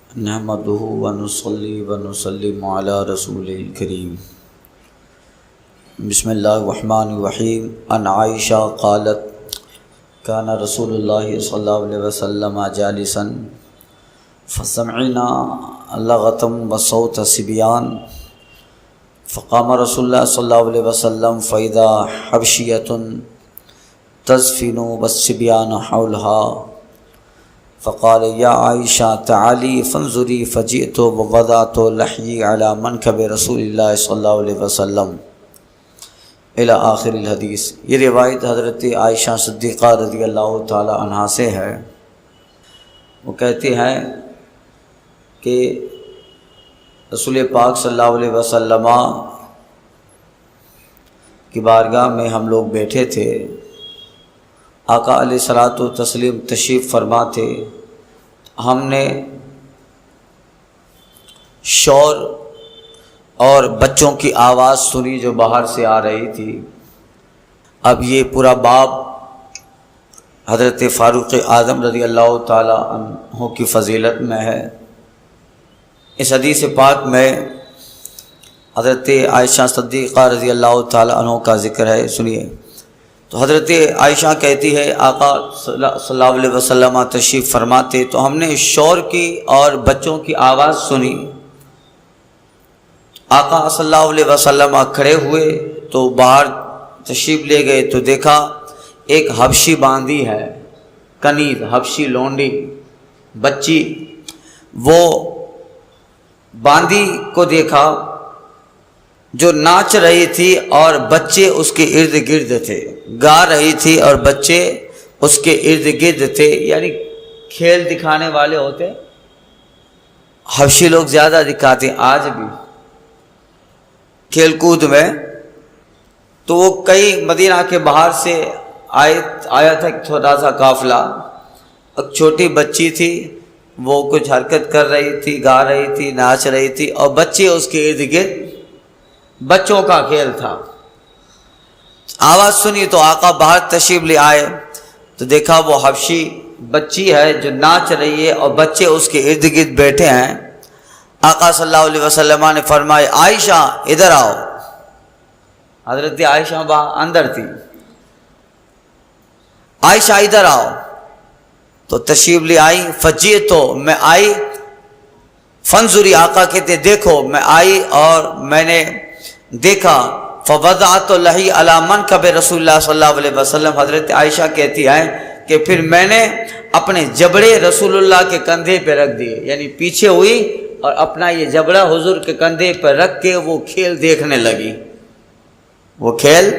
نحمده ونصلي ونسلم على رسول الكريم بسم الله الرحمن الرحيم عن عائشة قالت كان رسول الله صلى الله عليه وسلم جالسا فسمعنا لغة وصوت صبيان فقام رسول الله صلى الله عليه وسلم فإذا حبشية تزفن والصبيان حولها فقال يا عائشة تعالي فانظري فجئت ووضعت لحيي على منكب رسول الله صلی اللہ علیہ وسلم الى آخر الحدیث۔ یہ روایت حضرت عائشہ صدیقہ رضی اللہ تعالی عنہا سے ہے۔ وہ کہتی ہیں کہ رسول پاک صلی اللہ علیہ وسلم کی بارگاہ میں ہم لوگ بیٹھے تھے، آقا علیہ الصلوۃ والتسلیم تشریف فرما تھے۔ ہم نے شور اور بچوں کی آواز سنی جو باہر سے آ رہی تھی۔ اب یہ پورا باب حضرت فاروق اعظم رضی اللہ تعالی عنہ کی فضیلت میں ہے۔ اس حدیث پاک میں حضرت عائشہ صدیقہ رضی اللہ تعالی عنہ کا ذکر ہے، سنیے۔ تو حضرت عائشہ کہتی ہے آقا صلی اللہ علیہ وسلم تشریف فرماتے تو ہم نے شور کی اور بچوں کی آواز سنی۔ آقا صلی اللہ علیہ وسلم کھڑے ہوئے تو باہر تشریف لے گئے تو دیکھا ایک حبشی باندی ہے، کنیز حبشی لونڈی بچی، وہ باندی کو دیکھا جو ناچ رہی تھی اور بچے اس کے ارد گرد تھے، گا رہی تھی اور بچے اس کے ارد گرد تھے، یعنی کھیل دکھانے والے ہوتے۔ حبشی لوگ زیادہ دکھاتے ہیں آج بھی کھیل کود میں۔ تو وہ کئی مدینہ کے باہر سے آیا تھا ایک چھوٹا سا قافلہ، ایک چھوٹی بچی تھی، وہ کچھ حرکت کر رہی تھی، گا رہی تھی، ناچ رہی تھی اور بچے اس کے ارد گرد، بچوں کا کھیل تھا۔ آواز سنی تو آقا باہر تشریف لے آئے تو دیکھا وہ حبشی بچی ہے جو ناچ رہی ہے اور بچے اس کے ارد گرد بیٹھے ہیں۔ آقا صلی اللہ علیہ وسلم نے فرمایا عائشہ ادھر آؤ۔ حضرت عائشہ اندر تھی، عائشہ ادھر آؤ تو تشریف لے آئی۔ فجی تو میں آئی، فنظری آقا کہتے دیکھو، میں آئی اور میں نے دیکھا فوضعت لحی علی منکب رسول اللہ صلی اللہ علیہ وسلم۔ حضرت عائشہ کہتی ہیں کہ پھر میں نے اپنے جبڑے رسول اللہ کے کندھے پہ رکھ دیے، یعنی پیچھے ہوئی اور اپنا یہ جبڑا حضور کے کندھے پہ رکھ کے وہ کھیل دیکھنے لگی، وہ کھیل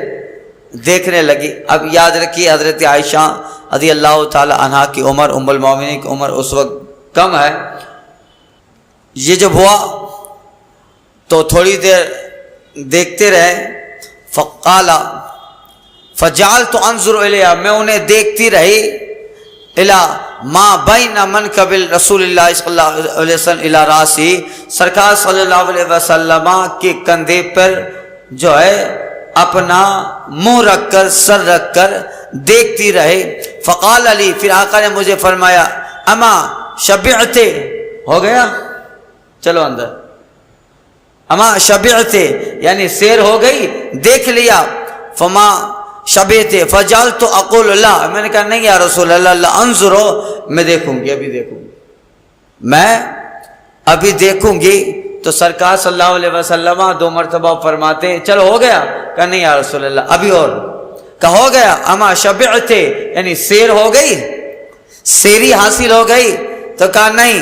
دیکھنے لگی۔ اب یاد رکھیے حضرت عائشہ رضی اللہ تعالی عنہا کی عمر، ام المومنین کی عمر اس وقت کم ہے۔ یہ جب ہوا تو تھوڑی دیر دیکھتے رہے، فقالا فجعلت انظر الیہا، میں انہیں دیکھتی رہی، الی ما بین منکب رسول اللہ صلی اللہ علیہ وسلم الی راسی، سرکار صلی اللہ علیہ وسلم کے کندھے پر جو ہے اپنا منہ رکھ کر، سر رکھ کر دیکھتی رہے۔ فقال علی، پھر آقا نے مجھے فرمایا اما شبعتے، ہو گیا چلو اندر، اما شبعتے یعنی سیر ہو گئی، دیکھ لیا۔ فما شبعتے فجعلت اقول اللہ، میں نے کہا نہیں یا رسول اللہ، اللہ انظرو، میں دیکھوں گی، ابھی دیکھوں گی، میں ابھی دیکھوں گی۔ تو سرکار صلی اللہ علیہ وسلم 2 مرتبہ فرماتے چلو ہو گیا، کہا نہیں یا رسول اللہ ابھی اور، کہا ہو گیا۔ اما شبعتے یعنی سیر ہو گئی، سیری حاصل ہو گئی، تو کہا نہیں،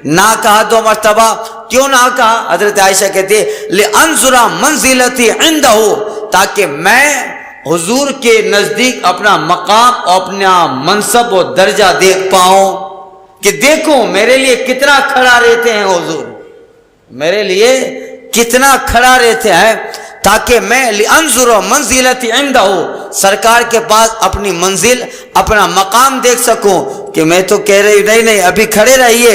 نہ کہا 2 مرتبہ۔ کیوں نہ کہا؟ حضرت عائشہ کہتے ہیں لِأَنظُرَ مَنزِلَتِي عِنْدَهُ، تاکہ میں حضور کے نزدیک اپنا مقام اور اپنا منصب و درجہ دیکھ پاؤں، کہ دیکھوں میرے لیے کتنا کھڑا رہتے ہیں حضور، میرے لیے کتنا کھڑا رہتے ہیں، تاکہ میں لِأَنظُرَ مَنزِلَتِي عِنْدَهُ، سرکار کے پاس اپنی منزل، اپنا مقام دیکھ سکوں۔ کہ میں تو کہہ رہی نہیں ابھی کھڑے رہیے،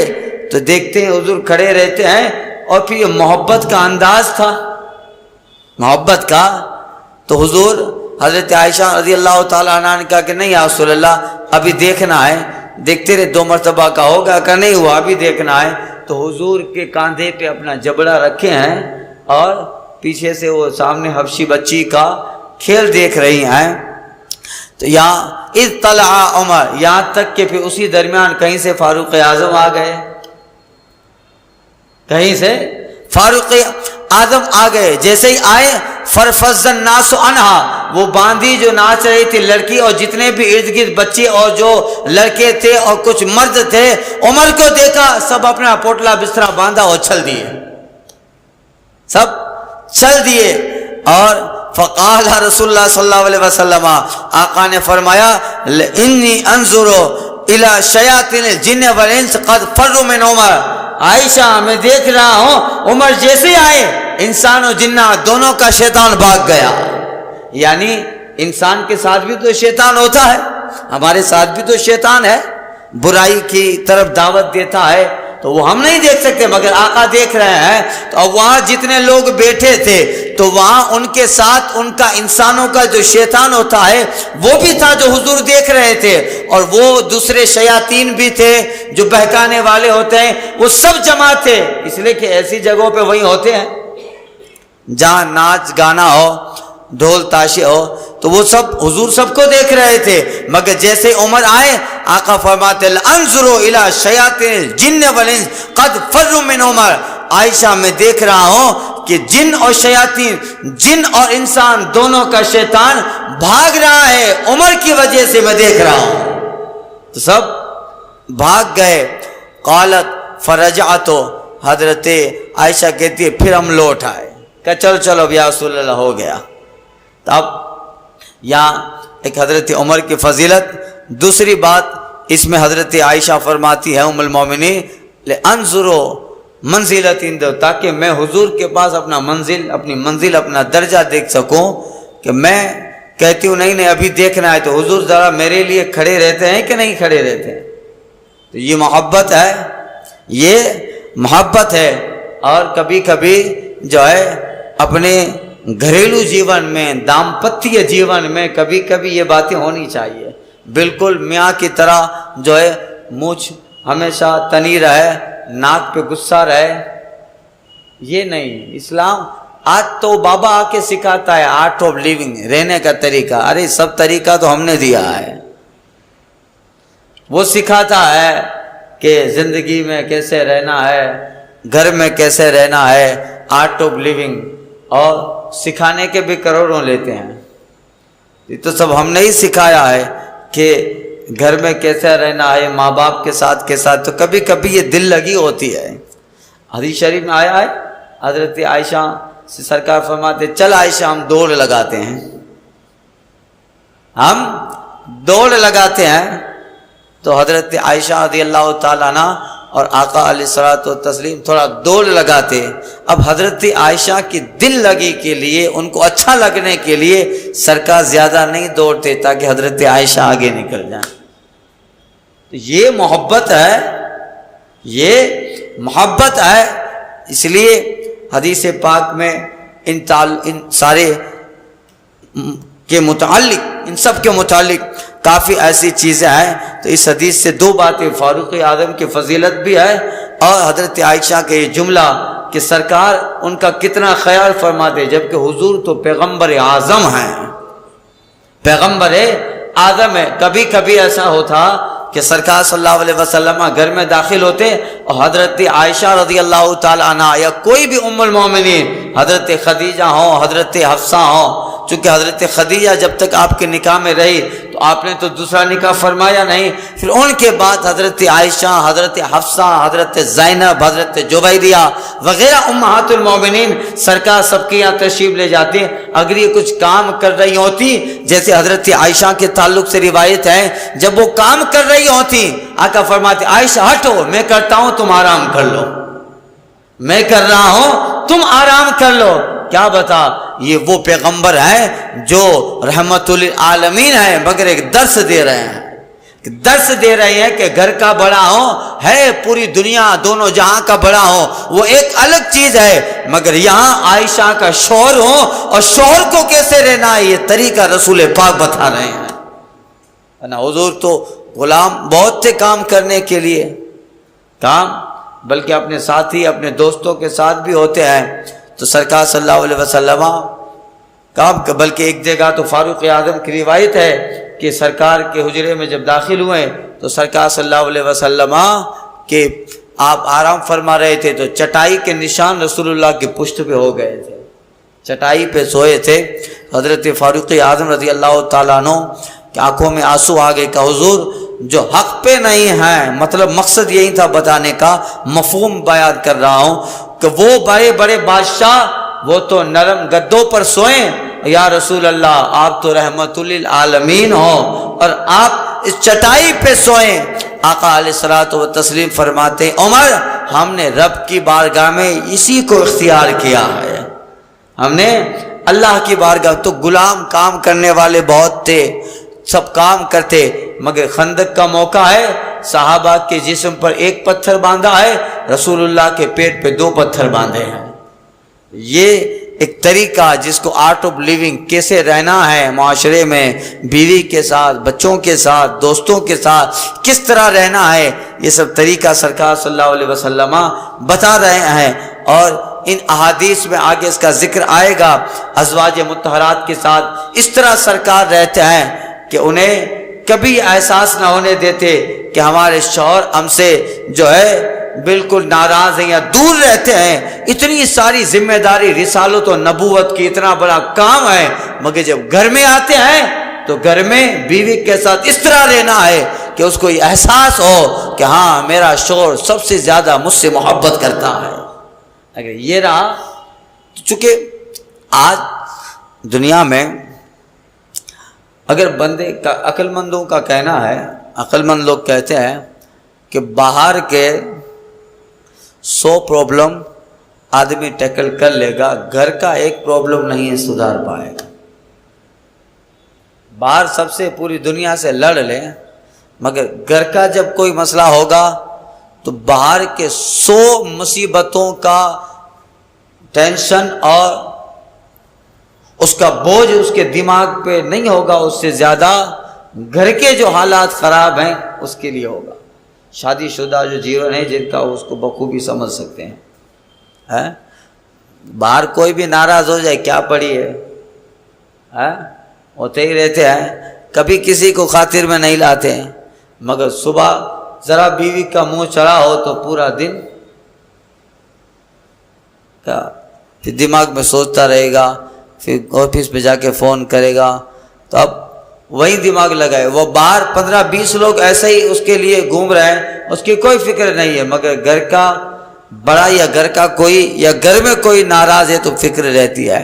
تو دیکھتے ہیں حضور کھڑے رہتے ہیں، اور پھر یہ محبت کا انداز تھا، محبت کا۔ تو حضور حضرت عائشہ رضی اللہ تعالیٰ عنہ نے کہا کہ نہیں یا رسول اللہ ابھی دیکھنا ہے، دیکھتے رہے، 2 مرتبہ کا ہوگا کہ نہیں ہوا ابھی دیکھنا ہے۔ تو حضور کے کاندھے پہ اپنا جبڑا رکھے ہیں اور پیچھے سے وہ سامنے حبشی بچی کا کھیل دیکھ رہی ہیں. تو یہاں اطلع عمر، یہاں تک کہ پھر اسی درمیان کہیں سے فاروق اعظم آ گئے، کہیں سے فاروق اعظم آ گئے. جیسے ہی آئے فرفض الناس عنہا، وہ باندھی جو ناچ رہی تھی لڑکی اور جتنے بھی ارد گرد بچے اور جو لڑکے تھے اور کچھ مرد تھے، عمر کو دیکھا سب اپنا پوٹلا بسترا باندھا اور چل دیے، سب چل دیے. اور فقال رسول اللہ صلی اللہ علیہ وسلم، آقا نے فرمایا انی انظر الی شیاطین الجن والانس قد فروا من عمر. عائشہ میں دیکھ رہا ہوں عمر جیسے آئے انسان و جنات دونوں کا شیطان بھاگ گیا. یعنی انسان کے ساتھ بھی تو شیطان ہوتا ہے، ہمارے ساتھ بھی تو شیطان ہے، برائی کی طرف دعوت دیتا ہے، تو وہ ہم نہیں دیکھ سکتے مگر آقا دیکھ رہے ہیں. تو اب وہاں جتنے لوگ بیٹھے تھے تو وہاں ان کے ساتھ ان کا انسانوں کا جو شیطان ہوتا ہے وہ بھی تھا جو حضور دیکھ رہے تھے، اور وہ دوسرے شیاطین بھی تھے جو بہکانے والے ہوتے ہیں، وہ سب جمع تھے. اس لیے کہ ایسی جگہوں پہ وہی ہوتے ہیں جہاں ناچ گانا ہو، ڈھول تاشے ہو، تو وہ سب حضور سب کو دیکھ رہے تھے. مگر جیسے عمر آئے آقا فرماتے انظروا الی شیاطین الجن والانس قد فروا من عمر. عائشہ میں دیکھ رہا ہوں کہ جن اور شیاطین، جن اور انسان دونوں کا شیطان بھاگ رہا ہے، عمر کی وجہ سے میں دیکھ رہا ہوں. تو سب بھاگ گئے. قالت فرجعت، حضرت عائشہ کہتی ہے پھر ہم لوٹ آئے، کہ چلو چلو اب یا رسول اللہ ہو گیا. اب یہاں ایک حضرت عمر کی فضیلت. دوسری بات اس میں حضرت عائشہ فرماتی ہے ام المومنین لانظروا منزلۃ، تاکہ میں حضور کے پاس اپنا اپنی منزل اپنا درجہ دیکھ سکوں. کہ میں کہتی ہوں نہیں ابھی دیکھنا ہے، تو حضور ذرا میرے لیے کھڑے رہتے ہیں کہ نہیں کھڑے رہتے ہیں. تو یہ محبت ہے، یہ محبت ہے. اور کبھی کبھی جو ہے اپنے گھریلو جیون میں، دامپتیہ جیون میں کبھی کبھی یہ باتیں ہونی چاہیے. بالکل میاں کی طرح جو ہے مونچھ ہمیشہ تنی رہے، ناک پہ غصہ رہے، یہ نہیں. اسلام آج تو بابا آ کے سکھاتا ہے آرٹ آف لیونگ، رہنے کا طریقہ. ارے سب طریقہ تو ہم نے دیا ہے. وہ سکھاتا ہے کہ زندگی میں کیسے رہنا ہے، گھر میں کیسے رہنا ہے، آرٹ آف لیونگ. اور سکھانے کے بھی کروڑوں لیتے ہیں. یہ تو سب ہم نے ہی سکھایا ہے کہ گھر میں کیسے رہنا ہے، ماں باپ کے ساتھ تو کبھی کبھی یہ دل لگی ہوتی ہے. حدیث شریف میں آیا ہے حضرت عائشہ سے سرکار فرماتے چل عائشہ ہم دوڑ لگاتے ہیں، ہم دوڑ لگاتے ہیں. تو حضرت عائشہ رضی اللہ تعالیٰ عنہ اور آقا علیہ الصلوۃ والتسلیم تھوڑا دوڑ لگاتے. اب حضرت عائشہ کی دل لگی کے لیے، ان کو اچھا لگنے کے لیے سرکار زیادہ نہیں دوڑتے تاکہ حضرت عائشہ آگے نکل جائیں. تو یہ محبت ہے، یہ محبت ہے. اس لیے حدیث پاک میں ان سارے کے متعلق، ان سب کے متعلق کافی ایسی چیزیں ہیں. تو اس حدیث سے دو باتیں، فاروق اعظم کی فضیلت بھی ہے اور حضرت عائشہ کے یہ جملہ کہ سرکار ان کا کتنا خیال فرماتے، جبکہ حضور تو پیغمبر اعظم ہیں، پیغمبر اعظم ہے. کبھی کبھی ایسا ہوتا کہ سرکار صلی اللہ علیہ وسلم گھر میں داخل ہوتے اور حضرت عائشہ رضی اللہ تعالیٰ عنہ یا کوئی بھی ام المومنین، حضرت خدیجہ ہوں، حضرت حفصہ ہوں. چونکہ حضرت خدیجہ جب تک آپ کے نکاح میں رہی تو آپ نے تو دوسرا نکاح فرمایا نہیں. پھر ان کے بعد حضرت عائشہ، حضرت حفصہ، حضرت زینب، حضرت جویریہ وغیرہ امہات المومنین سرکار سب کے یہاں تشریف لے جاتے. اگر یہ کچھ کام کر رہی ہوتی، جیسے حضرت عائشہ کے تعلق سے روایت ہے، جب وہ کام کر رہی ہوتی آقا فرماتے عائشہ ہٹو، میں کرتا ہوں تم آرام کر لو، میں کر رہا ہوں تم آرام کر لو. کیا بتا، یہ وہ پیغمبر ہیں جو رحمت للعالمین ہیں، مگر ایک درس دے رہے ہیں، درس دے رہے ہیں کہ گھر کا بڑا ہو ہے، پوری دنیا دونوں جہاں کا بڑا ہو وہ ایک الگ چیز ہے، مگر یہاں عائشہ کا شوہر ہو اور شوہر کو کیسے رہنا ہے یہ طریقہ رسول پاک بتا رہے ہیں. حضور تو غلام بہت تھے کام کرنے کے لیے، کام بلکہ اپنے ساتھی اپنے دوستوں کے ساتھ بھی ہوتے ہیں. تو سرکار صلی اللہ علیہ وسلم بلکہ ایک جگہ تو فاروق اعظم کی روایت ہے کہ سرکار کے حجرے میں جب داخل ہوئے تو سرکار صلی اللہ علیہ وسلم کہ آپ آرام فرما رہے تھے تو چٹائی کے نشان رسول اللہ کی پشت پہ ہو گئے تھے، چٹائی پہ سوئے تھے. حضرت فاروق اعظم رضی اللہ تعالیٰ عنہ کہ آنکھوں میں آنسو آ گئے کہ حضور جو حق پہ نہیں ہیں، مطلب مقصد یہی تھا بتانے کا، مفہوم بیان کر رہا ہوں کہ وہ بڑے بڑے بادشاہ وہ تو نرم گدوں پر سوئیں، یا رسول اللہ آپ تو رحمت للعالمین ہو اور آپ اس چٹائی پہ سوئیں. آقا علیہ الصلوۃ والتسلیم فرماتے عمر ہم نے رب کی بارگاہ میں اسی کو اختیار کیا ہے، ہم نے اللہ کی بارگاہ. تو غلام کام کرنے والے بہت تھے، سب کام کرتے، مگر خندق کا موقع ہے، صحابہ کے جسم پر ایک پتھر باندھا ہے، رسول اللہ کے پیٹ پہ 2 پتھر باندھے ہیں. یہ ایک طریقہ جس کو آرٹ آف لیونگ، کیسے رہنا ہے معاشرے میں، بیوی کے ساتھ، بچوں کے ساتھ، دوستوں کے ساتھ کس طرح رہنا ہے، یہ سب طریقہ سرکار صلی اللہ علیہ وسلم بتا رہے ہیں. اور ان احادیث میں آگے اس کا ذکر آئے گا. ازواج مطہرات کے ساتھ اس طرح سرکار رہتے ہیں کہ انہیں کبھی احساس نہ ہونے دیتے کہ ہمارے شوہر ہم سے جو ہے بالکل ناراض ہیں یا دور رہتے ہیں. اتنی ساری ذمہ داری، رسالت و نبوت کی اتنا بڑا کام ہے، مگر جب گھر میں آتے ہیں تو گھر میں بیوی کے ساتھ اس طرح رہنا ہے کہ اس کو یہ احساس ہو کہ ہاں میرا شوہر سب سے زیادہ مجھ سے محبت کرتا ہے. اگر یہ رہا، چونکہ آج دنیا میں اگر بندے کا، عقل مندوں کا کہنا ہے، عقل مند لوگ کہتے ہیں کہ باہر کے 100 پرابلم آدمی ٹیکل کر لے گا، گھر کا ایک پرابلم نہیں سدھار پائے گا. باہر سب سے پوری دنیا سے لڑ لیں، مگر گھر کا جب کوئی مسئلہ ہوگا تو باہر کے 100 مصیبتوں کا ٹینشن اور اس کا بوجھ اس کے دماغ پہ نہیں ہوگا، اس سے زیادہ گھر کے جو حالات خراب ہیں اس کے لیے ہوگا. شادی شدہ جو جیون ہے جن کا اس کو بخوبی سمجھ سکتے ہیں. باہر کوئی بھی ناراض ہو جائے کیا پڑی ہے، ہوتے ہی رہتے ہیں، کبھی کسی کو خاطر میں نہیں لاتے ہیں. مگر صبح ذرا بیوی کا منہ چڑھا ہو تو پورا دن کیا پھر دماغ میں سوچتا رہے گا، پھر آفس پہ جا کے فون کرے گا. تو اب وہی دماغ لگائے، وہ باہر 15-20 لوگ ایسے ہی اس کے لیے گھوم رہے ہیں، اس کی کوئی فکر نہیں ہے، مگر گھر کا بڑا یا گھر کا کوئی یا گھر میں کوئی ناراض ہے تو فکر رہتی ہے.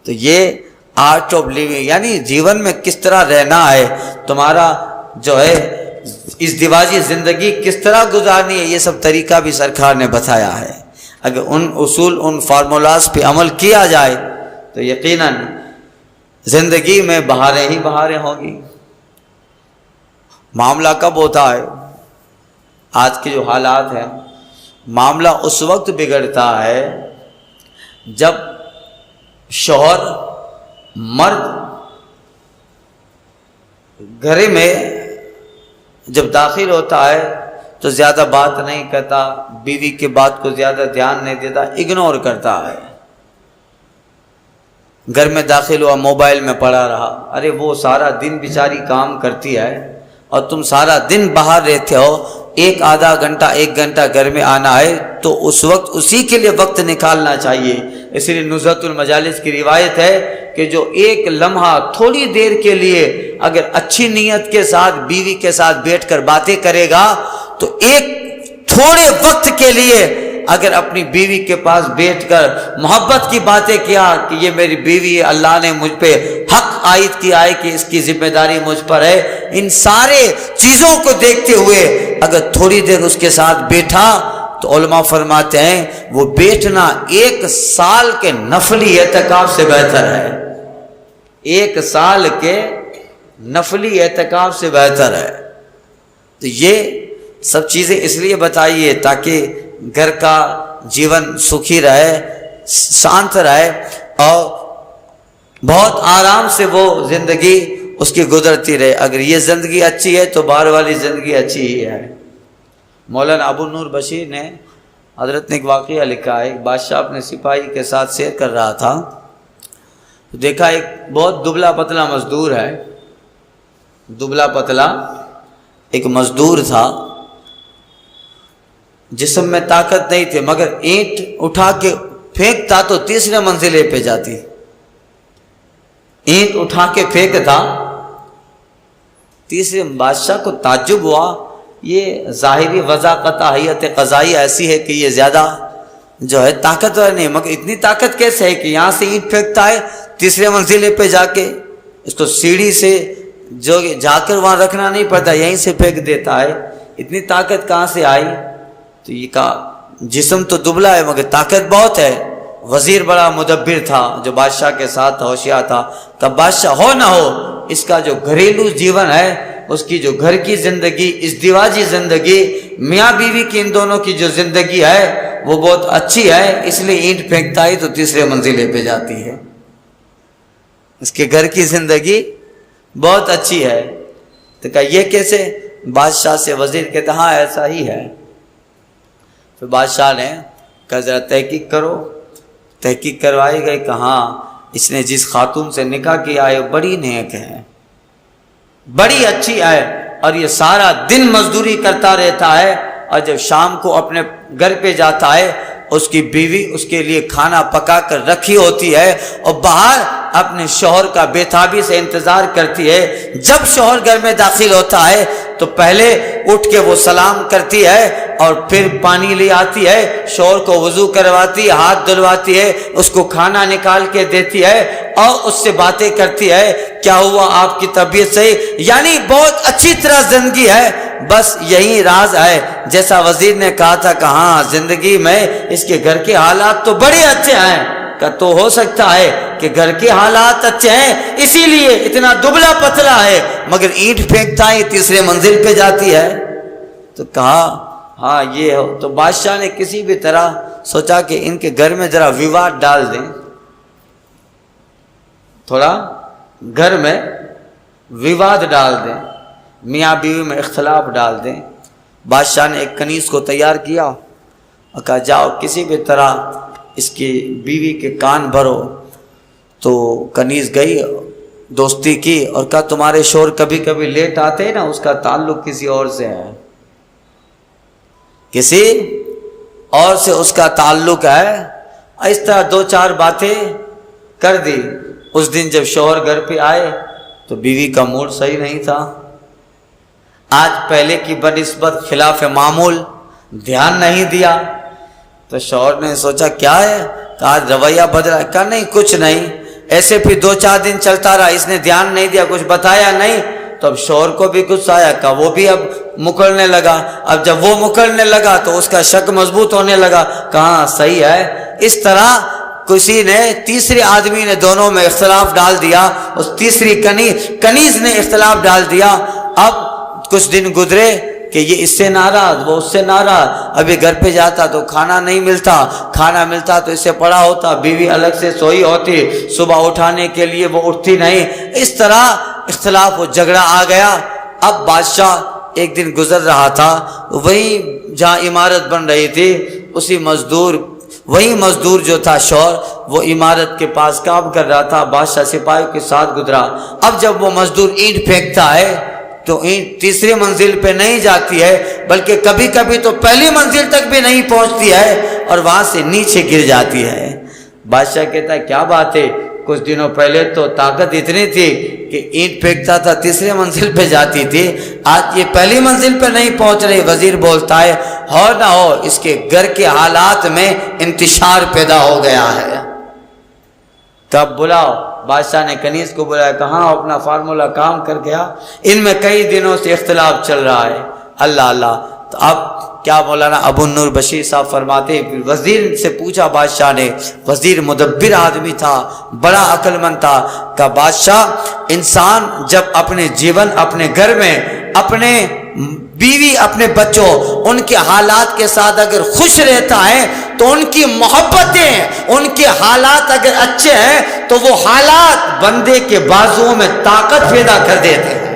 تو یہ آرٹ آف لیونگ یعنی جیون میں کس طرح رہنا ہے، تمہارا جو ہے اس دیواجی زندگی کس طرح گزارنی ہے، یہ سب طریقہ بھی سرکار نے بتایا ہے. اگر ان اصول، ان فارمولاز پہ عمل کیا جائے تو یقیناً زندگی میں بہاریں ہی بہاریں ہوں گی. معاملہ کب ہوتا ہے؟ آج کے جو حالات ہیں، معاملہ اس وقت بگڑتا ہے جب شوہر مرد گھر میں جب داخل ہوتا ہے تو زیادہ بات نہیں کرتا، بیوی کے بات کو زیادہ دھیان نہیں دیتا، اگنور کرتا ہے. گھر میں داخل ہوا موبائل میں پڑا رہا. ارے وہ سارا دن بیچاری کام کرتی ہے اور تم سارا دن باہر رہتے ہو، ایک آدھا گھنٹہ 1 گھنٹہ گھر میں آنا ہے تو اس وقت اسی کے لیے وقت نکالنا چاہیے. اس لیے نزہۃ المجالس کی روایت ہے کہ جو ایک لمحہ تھوڑی دیر کے لیے اگر اچھی نیت کے ساتھ بیوی کے ساتھ بیٹھ کر باتیں کرے گا تو ایک تھوڑے وقت کے لیے اگر اپنی بیوی کے پاس بیٹھ کر محبت کی باتیں کیا کہ یہ میری بیوی ہے، اللہ نے مجھ پہ حق عائد کیا ہے کہ اس کی ذمہ داری مجھ پر ہے، ان سارے چیزوں کو دیکھتے ہوئے اگر تھوڑی دیر اس کے ساتھ بیٹھا تو علماء فرماتے ہیں وہ بیٹھنا 1 سال کے نفلی اعتکاف سے بہتر ہے. 1 سال کے نفلی اعتکاف سے بہتر ہے. تو یہ سب چیزیں اس لیے بتائیے تاکہ گھر کا جیون سکھی رہے، شانت رہے اور بہت آرام سے وہ زندگی اس کی گزرتی رہے. اگر یہ زندگی اچھی ہے تو باہر والی زندگی اچھی ہی ہے. مولانا ابو نور بشیر نے حضرت نے ایک واقعہ لکھا ہے، ایک بادشاہ اپنے سپاہی کے ساتھ سیر کر رہا تھا، تو دیکھا ایک بہت دبلا پتلا مزدور ہے، دبلا پتلا ایک مزدور تھا، جسم میں طاقت نہیں تھی، مگر اینٹ اٹھا کے پھینکتا تو تیسرے منزلے پہ جاتی، اینٹ اٹھا کے پھینکتا تیسرے۔ بادشاہ کو تعجب ہوا، یہ ظاہری وضاقت حیت قضائی ایسی ہے کہ یہ زیادہ جو ہے طاقتور نہیں، مگر اتنی طاقت کیسے ہے کہ یہاں سے اینٹ پھینکتا ہے تیسرے منزلے پہ جا کے، اس کو سیڑھی سے جو جا کر وہاں رکھنا نہیں پڑتا، یہیں سے پھینک دیتا ہے، اتنی طاقت کہاں سے آئی؟ تو یہ کہا جسم تو دبلا ہے مگر طاقت بہت ہے۔ وزیر بڑا مدبر تھا جو بادشاہ کے ساتھ ہوشیار تھا، کہ بادشاہ ہو نہ ہو اس کا جو گھریلو جیون ہے، اس کی جو گھر کی زندگی، ازدواجی زندگی، میاں بیوی کی ان دونوں کی جو زندگی ہے وہ بہت اچھی ہے، اس لیے اینٹ پھینکتا ہی تو تیسرے منزلے پہ جاتی ہے، اس کے گھر کی زندگی بہت اچھی ہے۔ تو کہا یہ کیسے؟ بادشاہ سے وزیر کہتا ہاں ایسا ہی ہے۔ پھر بادشاہ نے کہا ذرا تحقیق کرو، تحقیق کروائی گئی، کہاں اس نے جس خاتون سے نکاح کیا ہے وہ بڑی نیک ہے، بڑی اچھی ہے، اور یہ سارا دن مزدوری کرتا رہتا ہے، اور جب شام کو اپنے گھر پہ جاتا ہے اس کی بیوی اس کے لیے کھانا پکا کر رکھی ہوتی ہے، اور باہر اپنے شوہر کا بے تابی سے انتظار کرتی ہے۔ جب شوہر گھر میں داخل ہوتا ہے تو پہلے اٹھ کے وہ سلام کرتی ہے اور پھر پانی لے آتی ہے، شوہر کو وضو کرواتی ہے، ہاتھ دھلواتی ہے، اس کو کھانا نکال کے دیتی ہے اور اس سے باتیں کرتی ہے، کیا ہوا آپ کی طبیعت صحیح، یعنی بہت اچھی طرح زندگی ہے۔ بس یہی راز ہے، جیسا وزیر نے کہا تھا کہ ہاں زندگی میں اس کے گھر کے حالات تو بڑے اچھے ہیں، کہ تو ہو سکتا ہے کہ گھر کے حالات اچھے ہیں اسی لیے اتنا دبلا پتلا ہے، مگر اینٹ پھینکتا ہے تیسرے منزل پہ جاتی ہے۔ تو کہا ہاں یہ ہو۔ تو بادشاہ نے کسی بھی طرح سوچا کہ ان کے گھر میں ذرا وواد ڈال دیں، تھوڑا گھر میں وواد ڈال دیں، میاں بیوی میں اختلاف ڈال دیں۔ بادشاہ نے ایک کنیز کو تیار کیا اور کہا جاؤ کسی بھی طرح اس کی بیوی کے کان بھرو۔ تو کنیز گئی، دوستی کی اور کہا تمہارے شوہر کبھی کبھی لیٹ آتے ہیں نا، اس کا تعلق کسی اور سے ہے، کسی اور سے اس کا تعلق ہے۔ اس طرح دو چار باتیں کر دی۔ اس دن جب شوہر گھر پہ آئے تو بیوی کا موڈ صحیح نہیں تھا، آج پہلے کی بنسبت خلاف معمول دھیان نہیں دیا۔ تو شوہر نے سوچا کیا ہے، کہا رویہ بدلا، کہا نہیں کچھ نہیں، ایسے پھر دو چار دن چلتا رہا، اس نے دھیان نہیں دیا، کچھ بتایا نہیں۔ تو اب شوہر کو بھی غصہ آیا، کہا وہ بھی اب مکرنے لگا۔ اب جب وہ مکرنے لگا تو اس کا شک مضبوط ہونے لگا، کہاں صحیح ہے۔ اس طرح کسی نے، تیسرے آدمی نے دونوں میں اختلاف ڈال دیا، اس تیسری کنیز نے اختلاف ڈال دیا۔ اب کچھ دن گزرے کہ یہ اس سے ناراض، وہ اس سے ناراض، ابھی گھر پہ جاتا تو کھانا نہیں ملتا، کھانا ملتا تو اس سے پڑا ہوتا، بیوی الگ سے سوئی ہوتی، صبح اٹھانے کے لیے وہ اٹھتی نہیں، اس طرح اختلاف و جھگڑا آ گیا۔ اب بادشاہ ایک دن گزر رہا تھا، وہی جہاں عمارت بن رہی تھی، وہی مزدور جو تھا شوہر، وہ عمارت کے پاس کام کر رہا تھا، بادشاہ سپاہیوں کے ساتھ گزرا۔ اب جب وہ مزدور اینٹ پھینکتا ہے تو اینٹ تیسری منزل پہ نہیں جاتی ہے، بلکہ کبھی کبھی تو پہلی منزل تک بھی نہیں پہنچتی ہے اور وہاں سے نیچے گر جاتی ہے۔ بادشاہ کہتا ہے کیا بات ہے، کچھ دنوں پہلے تو طاقت اتنی تھی کہ اینٹ پھینکتا تھا تیسری منزل پہ جاتی تھی، آج یہ پہلی منزل پہ نہیں پہنچ رہی۔ وزیر بولتا ہے ہو نہ ہو اس کے گھر کے حالات میں انتشار پیدا ہو گیا ہے، کب بلاؤ۔ بادشاہ نے کنیز کو بلایا، کہاں اپنا فارمولہ کام کر گیا، ان میں کئی دنوں سے اختلاف چل رہا ہے۔ اللہ اللہ۔ تو اب کیا مولانا ابو النور بشیر صاحب فرماتے ہیں، وزیر سے پوچھا بادشاہ نے، وزیر مدبر آدمی تھا، بڑا عقل مند تھا، کہ بادشاہ انسان جب اپنے جیون، اپنے گھر میں، اپنے بیوی، اپنے بچوں، ان کے حالات کے ساتھ اگر خوش رہتا ہے تو ان کی محبتیں، ان کے حالات اگر اچھے ہیں تو وہ حالات بندے کے بازوؤں میں طاقت پیدا کر دیتے ہیں،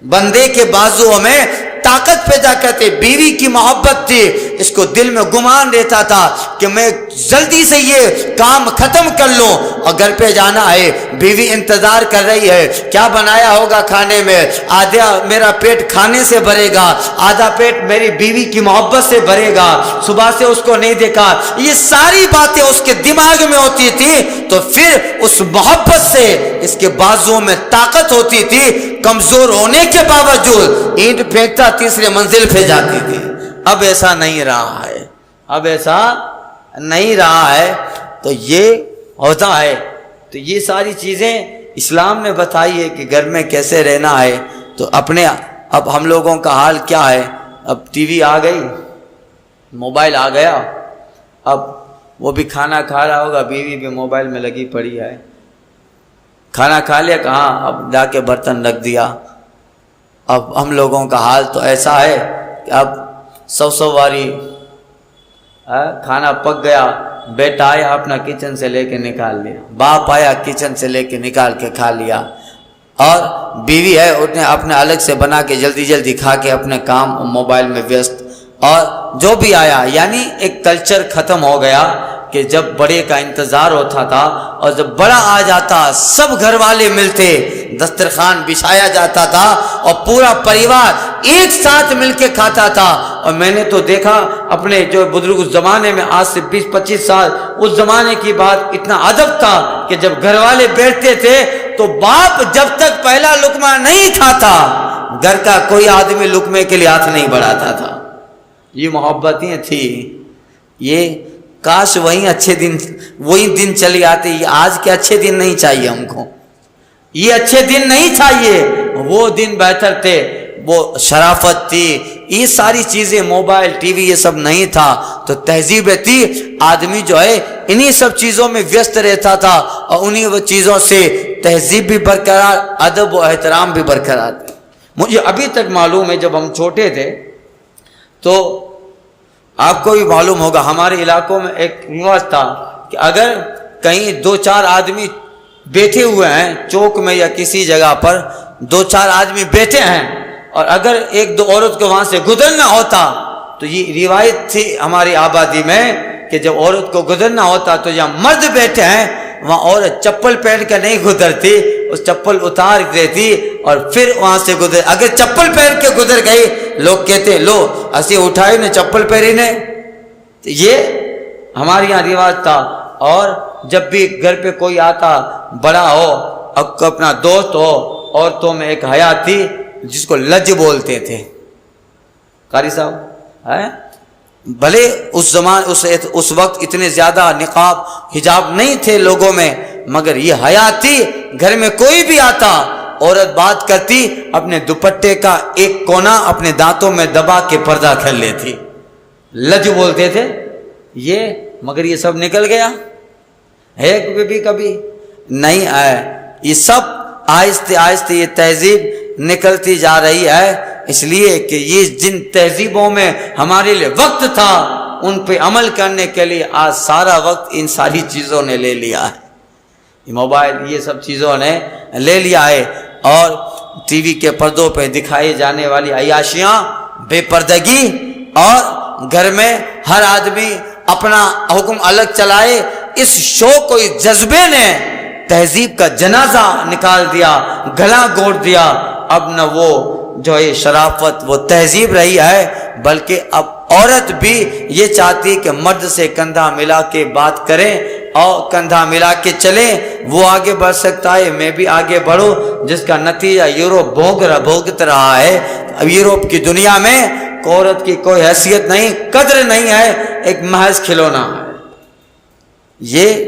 بندے کے بازوؤں میں طاقت پیدا کرتے۔ بیوی کی محبت تھی، اس کو دل میں گمان رہتا تھا کہ میں جلدی سے یہ کام ختم کر لوں اور گھر پہ جانا ہے، بیوی انتظار کر رہی ہے کیا بنایا ہوگا کھانے میں، آدھا میرا پیٹ کھانے سے بھرے گا، آدھا پیٹ میری بیوی کی محبت سے بھرے گا، صبح سے اس کو نہیں دیکھا، یہ ساری باتیں اس کے دماغ میں ہوتی تھی، تو پھر اس محبت سے اس کے بازوؤں میں طاقت ہوتی تھی، کمزور ہونے کے باوجود اینٹ پھینکتا تیسرے منزل پہ جاتی تھی۔ اب ایسا نہیں رہا ہے، اب ایسا نہیں رہا ہے، تو یہ ہوتا ہے۔ تو یہ ساری چیزیں اسلام نے بتائی ہے کہ گھر میں کیسے رہنا ہے۔ تو اپنے اب ہم لوگوں کا حال کیا ہے، اب ٹی وی آ گئی، موبائل آ گیا، اب وہ بھی کھانا کھا رہا ہوگا، بیوی بھی موبائل میں لگی پڑی ہے، کھانا کھا لیا کہاں، اب جا کے برتن رکھ دیا۔ اب ہم لوگوں کا حال تو ایسا ہے کہ اب 100 باری کھانا پک گیا، بیٹا آیا اپنا کچن سے لے کے نکال لیا، باپ آیا کچن سے لے کے نکال کے کھا لیا، اور بیوی ہے اس نے اپنے الگ سے بنا کے جلدی جلدی کھا کے اپنے کام موبائل میں ویست، اور جو بھی آیا، یعنی ایک کلچر ختم ہو گیا کہ جب بڑے کا انتظار ہوتا تھا اور جب بڑا آ جاتا سب گھر والے ملتے، دسترخوان بچھایا جاتا تھا اور پورا پریوار ایک ساتھ مل کے کھاتا تھا۔ اور میں نے تو دیکھا اپنے جو بزرگ اس زمانے میں، آج سے 20-25 سال اس زمانے کی بات، اتنا ادب تھا کہ جب گھر والے بیٹھتے تھے تو باپ جب تک پہلا لقمہ نہیں کھاتا گھر کا کوئی آدمی لقمے کے لیے ہاتھ نہیں بڑھاتا تھا۔ یہ محبتیں تھی، یہ کاش وہی دن چلی آتے۔ یہ آج کے اچھے دن نہیں چاہیے ہم کو، یہ اچھے دن نہیں چاہیے، وہ دن بہتر تھے، وہ شرافت تھی، یہ ساری چیزیں، موبائل ٹی وی یہ سب نہیں تھا، تو تہذیب تھی۔ آدمی جو ہے انہی سب چیزوں میں ویست رہتا تھا اور انہی وہ چیزوں سے تہذیب بھی برقرار، ادب و احترام بھی برقرار تھا۔ مجھے ابھی تک معلوم ہے جب ہم چھوٹے تھے تو آپ کو بھی معلوم ہوگا، ہمارے علاقوں میں ایک رواج تھا کہ اگر کہیں 2-4 آدمی بیٹھے ہوئے ہیں چوک میں یا کسی جگہ پر، 2-4 آدمی بیٹھے ہیں اور اگر 1-2 عورت کو وہاں سے گزرنا ہوتا تو یہ روایت تھی ہماری آبادی میں کہ جب عورت کو گزرنا ہوتا تو جہاں مرد بیٹھے ہیں وہاں عورت چپل پہن کے نہیں گزرتی، اس چپل اتار دیتی اور پھر وہاں سے گزر۔ اگر چپل پہن کے گزر گئی لوگ کہتے لو ایسے اٹھائی نے چپل پہری نے، یہ ہمارے یہاں رواج تھا۔ اور جب بھی گھر پہ کوئی آتا بڑا ہو، اپنا دوست ہو، عورتوں میں ایک حیا تھی جس کو لج بولتے تھے، قاری صاحب ہے، بھلے اس وقت اتنے زیادہ نقاب حجاب نہیں تھے لوگوں میں، مگر یہ حیا تھی۔ گھر میں کوئی بھی آتا عورت بات کرتی اپنے دوپٹے کا ایک کونا اپنے دانتوں میں دبا کے پردہ کر لیتی، لج بولتے تھے یہ، مگر یہ سب نکل گیا ہے، کبھی نہیں ہے۔ یہ سب آہستہ آہستہ یہ تہذیب نکلتی جا رہی ہے، اس لیے کہ یہ جن تہذیبوں میں ہمارے لیے وقت تھا ان پہ عمل کرنے کے لیے آج سارا وقت ان ساری چیزوں نے لے لیا ہے، موبائل یہ سب چیزوں نے لے لیا ہے۔ اور ٹی وی کے پردوں پہ دکھائی جانے والی عیاشیاں، بے پردگی، اور گھر میں ہر آدمی اپنا حکم الگ چلائے، اس شوق و جذبے نے تہذیب کا جنازہ نکال دیا، گلا گھونٹ دیا۔ اب نہ وہ جو ہے شرافت وہ تہذیب رہی ہے، بلکہ اب عورت بھی یہ چاہتی کہ مرد سے کندھا ملا کے بات کریں اور کندھا ملا کے چلیں، وہ آگے بڑھ سکتا ہے میں بھی آگے بڑھوں، جس کا نتیجہ یورپ بھوگت رہا ہے۔ اب یورپ کی دنیا میں عورت کی کوئی حیثیت نہیں، قدر نہیں ہے، ایک محض کھلونا ہے۔ یہ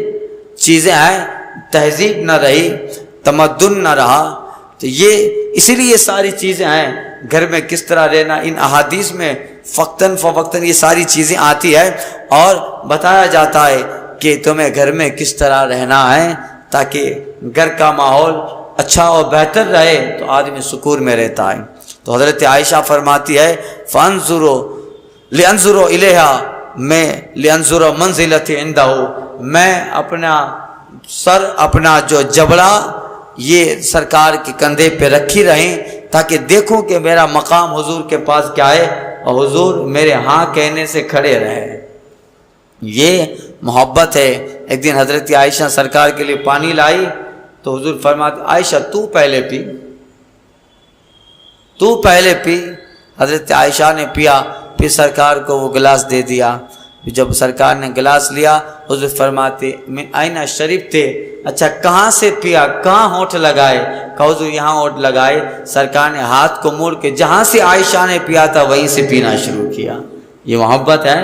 چیزیں ہیں، تہذیب نہ رہی، تمدن نہ رہا، تو یہ اسی لیے یہ ساری چیزیں ہیں۔ گھر میں کس طرح رہنا، ان احادیث میں فقتاً فوقتاً یہ ساری چیزیں آتی ہے اور بتایا جاتا ہے کہ تمہیں گھر میں کس طرح رہنا ہے تاکہ گھر کا ماحول اچھا اور بہتر رہے تو آدمی سکون میں رہتا ہے۔ تو حضرت عائشہ فرماتی ہے فانظروا لانظروا الیہا، میں لانظروا منزلتی عندہ، میں اپنا سر، اپنا جو جبڑا یہ سرکار کے کندھے پہ رکھی رہیں تاکہ دیکھوں کہ میرا مقام حضور کے پاس کیا ہے، اور حضور میرے ہاں کہنے سے کھڑے رہے۔ یہ محبت ہے۔ ایک دن حضرت عائشہ سرکار کے لیے پانی لائی تو حضور فرماتے عائشہ تو پہلے پی، تو پہلے پی۔ حضرت عائشہ نے پیا، پھر سرکار کو وہ گلاس دے دیا۔ جب سرکار نے گلاس لیا حضور فرماتے میں آئینہ شریف تھے، اچھا کہاں سے پیا، کہاں ہونٹ لگائے؟ کہ حضور یہاں ہونٹ لگائے۔ سرکار نے ہاتھ کو موڑ کے جہاں سے عائشہ نے پیا تھا وہیں سے پینا شروع کیا۔ یہ محبت ہے۔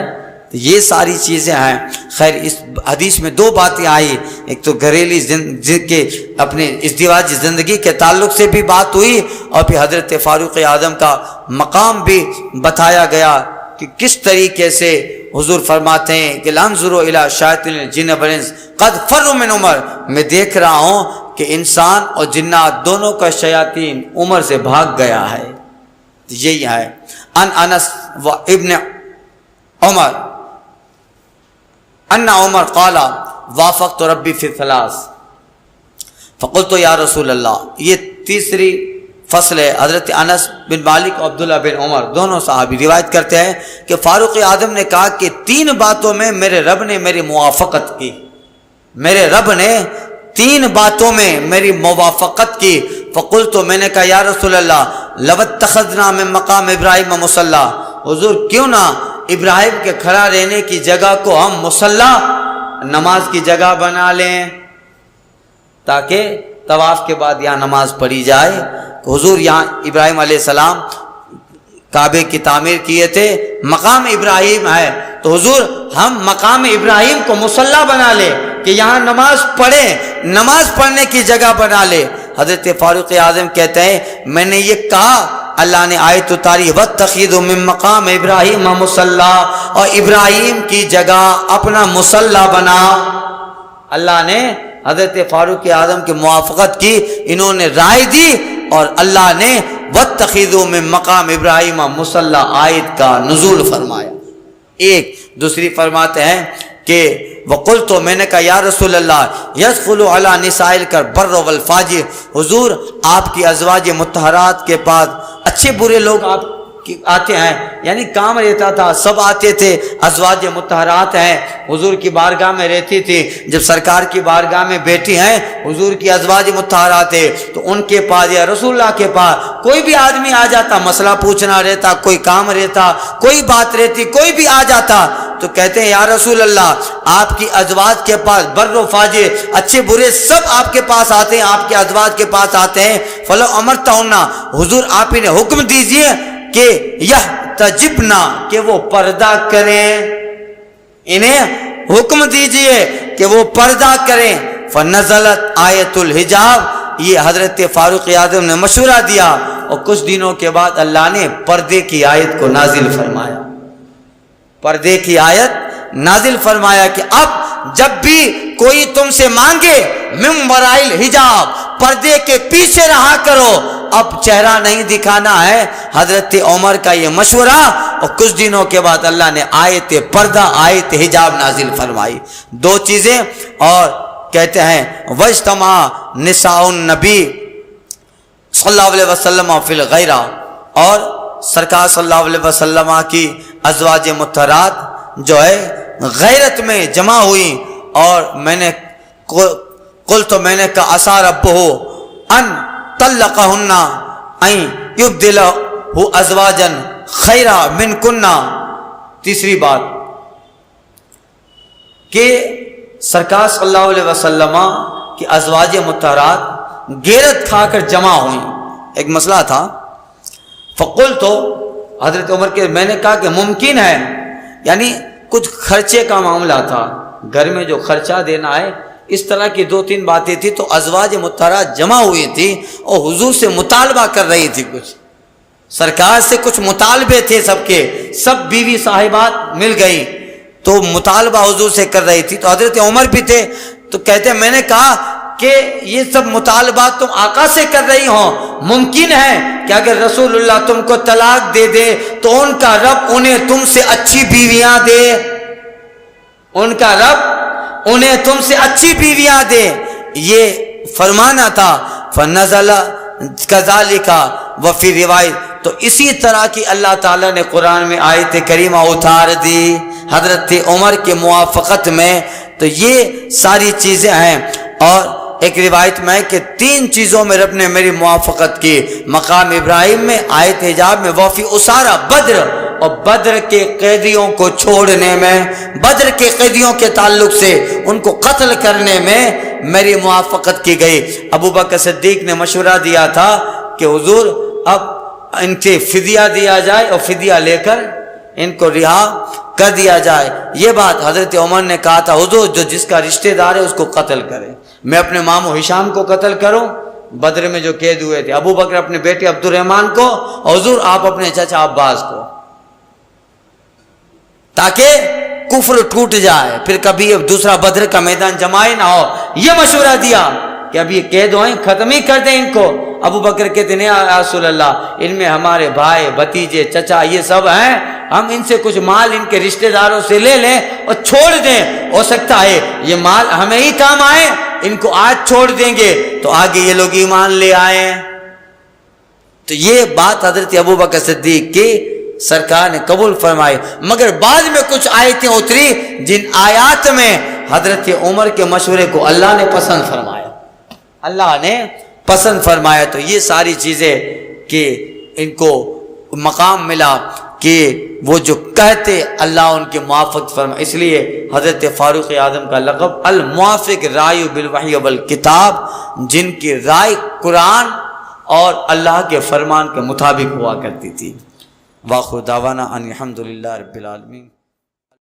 یہ ساری چیزیں ہیں۔ خیر اس حدیث میں دو باتیں آئی، ایک تو گھریلو زندگی کے اپنے ازدواجی زندگی کے تعلق سے بھی بات ہوئی، اور پھر حضرت فاروق اعظم کا مقام بھی بتایا گیا کہ کس طریقے سے حضور فرماتے ہیں کہ لانظروا الی شیاطین الجن والانس قد فروا من عمر، میں دیکھ رہا ہوں کہ انسان اور جنات دونوں کا شیاطین عمر سے بھاگ گیا ہے۔ یہی ہے۔ ان انس و ابن عمر ان عمر قال وافقت ربی فی ثلاث فقلت یا رسول اللہ۔ یہ تیسری فصل ہے۔ حضرت انس بن مالک اور عبداللہ بن عمر دونوں صحابی روایت کرتے ہیں کہ فاروق اعظم نے کہا کہ تین باتوں میں میرے رب نے میری موافقت کی، میرے رب نے تین باتوں میں میری موافقت کی۔ فقلت میں نے کہا یا رسول اللہ لو اتخذنا من مقام ابراہیم مصلی، حضور کیوں نہ ابراہیم کے کھڑا رہنے کی جگہ کو ہم مصلی نماز کی جگہ بنا لیں، تاکہ طواف کے بعد یہاں نماز پڑھی جائے۔ حضور یہاں ابراہیم علیہ السلام کعبے کی تعمیر کیے تھے، مقام ابراہیم ہے، تو حضور ہم مقام ابراہیم کو مصلی بنا لے کہ یہاں نماز پڑھیں، نماز پڑھنے کی جگہ بنا لے۔ حضرت فاروق اعظم کہتے ہیں میں نے یہ کہا، اللہ نے آیت اتاری واتخذوا من مقام ابراہیم مصلی، اور ابراہیم کی جگہ اپنا مصلی بنا۔ اللہ نے حضرت فاروق اعظم کی موافقت کی، انہوں نے رائے دی، اور اللہ نے واتخذوا من مقام ابراہیم مصلی آیت کا نزول فرمایا۔ ایک دوسری فرماتے ہیں کہ وقلت، میں نے کہا یا رسول اللہ یدخل علی نساء البر والفاجر، حضور آپ کی ازواج مطہرات کے پاس اچھے برے لوگ آپ آتے ہیں، یعنی کام رہتا تھا، سب آتے تھے، ازواج مطہرات ہیں، حضور کی بارگاہ میں رہتی تھی۔ جب سرکار کی بارگاہ میں بیٹھی ہیں حضور کی ازواج مطہرات ہے، تو ان کے پاس یا رسول اللہ کے پاس کوئی بھی آدمی آ جاتا، مسئلہ پوچھنا رہتا، کوئی کام رہتا، کوئی بات رہتی، کوئی بھی آ جاتا، تو کہتے ہیں یا رسول اللہ آپ کی ازواج کے پاس بر و فاجر اچھے برے سب آپ کے پاس آتے ہیں، آپ کے ازواج کے پاس آتے ہیں، فلو امرتہن، حضور آپ انہیں حکم دیجئے کہ یحتجبنا، کہ وہ پردہ کریں، انہیں حکم دیجئے کہ وہ پردہ کریں۔ فنزلت آیت الحجاب، یہ حضرت فاروق اعظم نے مشورہ دیا، اور کچھ دنوں کے بعد اللہ نے پردے کی آیت کو نازل فرمایا، پردے کی آیت نازل فرمایا کہ اب جب بھی کوئی تم سے مانگے من وراء الحجاب، پردے کے پیچھے رہا کرو، اب چہرہ نہیں دکھانا ہے۔ حضرت عمر کا یہ مشورہ، اور کچھ دنوں کے بعد اللہ نے آیت پردہ، آیت حجاب نازل فرمائی۔ دو چیزیں اور کہتے ہیں واجتمع نساء النبی صلی اللہ علیہ وسلم فی الغیرہ، اور سرکار صلی اللہ علیہ وسلم کی ازواج مطہرات جو ہے غیرت میں جمع ہوئی، اور میں نے میں نے کہا عسیٰ ربہ ان طلقہن ان یبدلہ ازواجا خیرا منکن۔ تیسری بات کہ سرکار صلی اللہ علیہ وسلم کی ازواج مطہرات غیرت کھا کر جمع ہوئیں، ایک مسئلہ تھا۔ فقلت، حضرت عمر کے میں نے کہا کہ ممکن ہے، یعنی کچھ خرچے کا معاملہ تھا، گھر میں جو خرچہ دینا ہے، اس طرح کی دو تین باتیں تھی، تو ازواج مطہرات جمع ہوئی تھی اور حضور سے مطالبہ کر رہی تھی، کچھ سرکار سے کچھ مطالبے تھے، سب کے سب بیوی صاحبات مل گئی تو مطالبہ حضور سے کر رہی تھی، تو حضرت عمر بھی تھے، تو کہتے ہیں میں نے کہا کہ یہ سب مطالبات تم آقا سے کر رہی ہو، ممکن ہے کہ اگر رسول اللہ تم کو طلاق دے دے تو ان کا رب انہیں تم سے اچھی بیویاں دے، ان کا رب انہیں تم سے اچھی بیویاں دے، یہ فرمانا تھا۔ فنزل کذالک وفی روایت، تو اسی طرح کی اللہ تعالیٰ نے قرآن میں آیت کریمہ اتار دی حضرت عمر کے موافقت میں. تو یہ ساری چیزیں ہیں. اور ایک روایت میں کہ 3 چیزوں میں رب نے میری موافقت کی. مقام ابراہیم میں، آیت حجاب میں، وفی اسارہ بدر، اور بدر کے قیدیوں کو چھوڑنے میں، بدر کے قیدیوں کے تعلق سے ان کو قتل کرنے میں میری موافقت کی گئی. ابو بکر صدیق نے مشورہ دیا تھا کہ حضور اب ان کے فدیہ دیا جائے اور فدیہ لے کر ان کو رہا کر دیا جائے. یہ بات حضرت عمر نے کہا تھا حضور جو جس کا رشتہ دار ہے اس کو قتل کرے. میں اپنے ماموں ہشام کو قتل کروں بدر میں جو قید ہوئے تھے، ابو بکر اپنے بیٹے عبد الرحمن کو، اور حضور آپ اپنے چچا عباس کو، تاکہ کفر ٹوٹ جائے، پھر کبھی اب دوسرا بدر کا میدان جمائے نہ ہو. یہ مشورہ دیا کہ اب یہ قید ہوئیں ختم ہی کر دیں ان کو. ابو بکر کہتے ہیں یا رسول اللہ ان میں ہمارے بھائی بھتیجے چچا یہ سب ہیں، ہم ان سے کچھ مال ان کے رشتہ داروں سے لے لیں اور چھوڑ دیں، ہو سکتا ہے یہ مال ہمیں ہی کام آئے. ان کو آج چھوڑ دیں گے تو آگے یہ لوگ ایمان لے آئے. تو یہ بات حضرت ابو بکر صدیق کی سرکار نے قبول فرمائی. مگر بعد میں کچھ آیتیں اتری جن آیات میں حضرت عمر کے مشورے کو اللہ نے پسند فرمایا، اللہ نے پسند فرمایا. تو یہ ساری چیزیں کہ ان کو مقام ملا کہ وہ جو کہتے اللہ ان کے موافق فرمائے. اس لیے حضرت فاروق اعظم کا لقب الموافق رائے بالوحی والکتاب، جن کی رائے قرآن اور اللہ کے فرمان کے مطابق ہوا کرتی تھی. واخر دعوانا ان الحمد للہ رب العالمین.